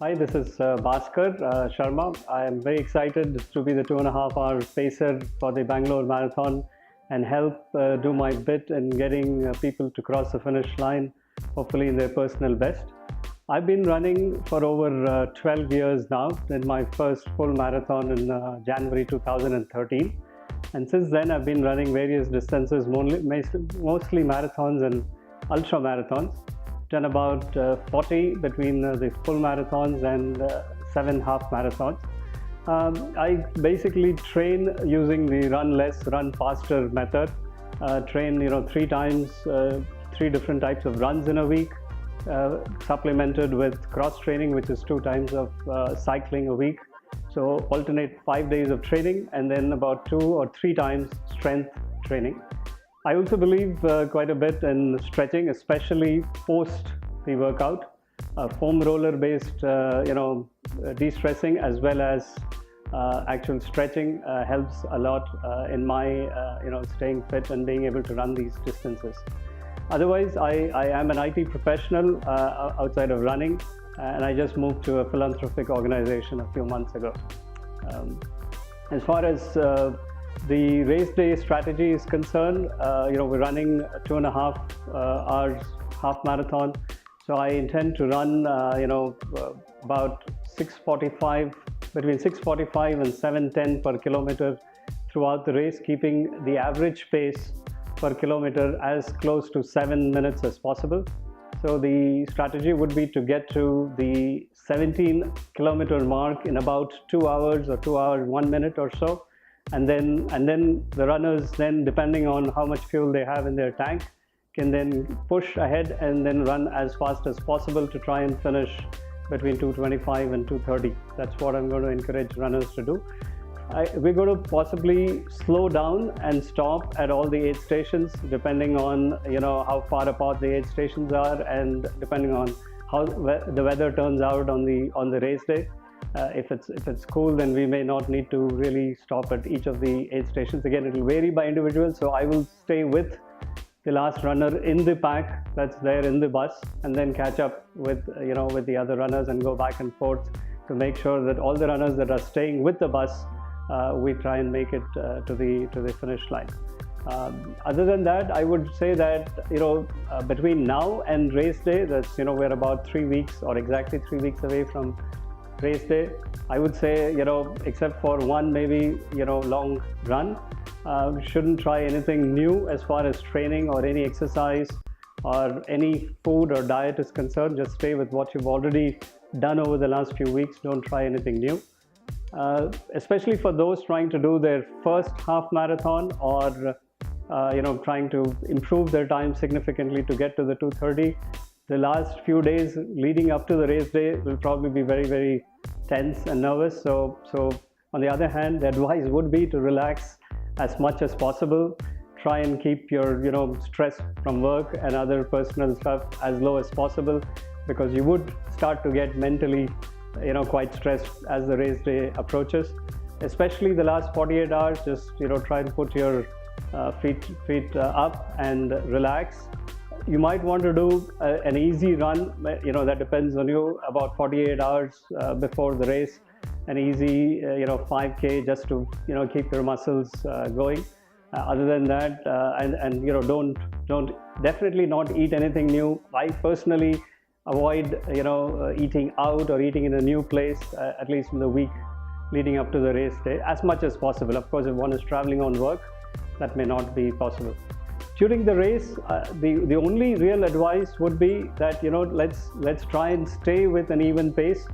Hi, this is Bhasker Sharma. I am very excited to be the 2.5 hour pacer for the Bangalore Marathon and help do my bit in getting people to cross the finish line, hopefully in their personal best. I've been running for over 12 years now, did my first full marathon in January 2013. And since then, I've been running various distances, mostly marathons and ultra marathons. Done about 40 between the full marathons and 7 half marathons. I basically train using the run less, run faster method. Train, 3 times, 3 different types of runs in a week, supplemented with cross training, which is 2 times of cycling a week. So alternate 5 days of training and then about 2 or 3 times strength training. I also believe quite a bit in stretching, especially post the workout. Foam roller based, de-stressing as well as actual stretching helps a lot in my, staying fit and being able to run these distances. Otherwise, I am an IT professional outside of running, and I just moved to a philanthropic organization a few months ago. As far as the race day strategy is concerned, we're running 2.5 hours half marathon. So I intend to run, about 6:45, between 6:45 and 7:10 per kilometer throughout the race, keeping the average pace per kilometer as close to 7 minutes as possible. So the strategy would be to get to the 17-kilometer mark in about 2 hours or 2 hours, 1 minute or so. And then the runners, then depending on how much fuel they have in their tank, can then push ahead and then run as fast as possible to try and finish between 2:25 and 2:30. That's what I'm going to encourage runners to do. We're going to possibly slow down and stop at all the aid stations, depending on how far apart the aid stations are, and depending on how the weather turns out on the race day. If it's cool, then we may not need to really stop at each of the aid stations. Again, it will vary by individual, so I will stay with the last runner in the pack that's there in the bus, and then catch up with the other runners and go back and forth to make sure that all the runners that are staying with the bus, we try and make it to the finish line. Other than that, I would say that between now and race day, that's we're about 3 weeks or exactly 3 weeks away from race day. I would say except for one maybe long run, shouldn't try anything new as far as training or any exercise or any food or diet is concerned. Just stay with what you've already done over the last few weeks. Don't try anything new. Especially for those trying to do their first half marathon or trying to improve their time significantly to get to the 2:30. The last few days leading up to the race day will probably be very, very tense and nervous. So on the other hand, the advice would be to relax as much as possible. Try and keep your stress from work and other personal stuff as low as possible, because you would start to get mentally quite stressed as the race day approaches. Especially the last 48 hours, just try and put your feet up and relax. You might want to do an easy run, that depends on you, about 48 hours before the race. An easy 5K just to keep your muscles going. Other than that, don't definitely not eat anything new. I personally avoid eating out or eating in a new place, at least in the week leading up to the race day, as much as possible. Of course, if one is traveling on work, that may not be possible. During the race, the only real advice would be that let's try and stay with an even pace.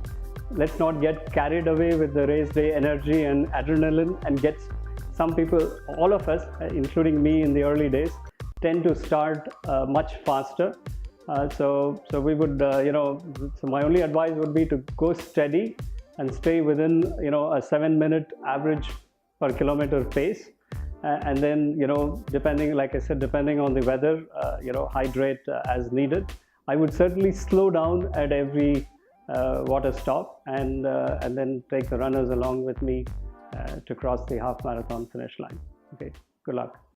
Let's not get carried away with the race day energy and adrenaline, and get some people, all of us, including me in the early days, tend to start much faster. So we would, so my only advice would be to go steady and stay within, a 7-minute average per kilometer pace. And then, depending, like I said, depending on the weather, hydrate as needed. I would certainly slow down at every water stop, and then take the runners along with me to cross the half marathon finish line. Okay, good luck.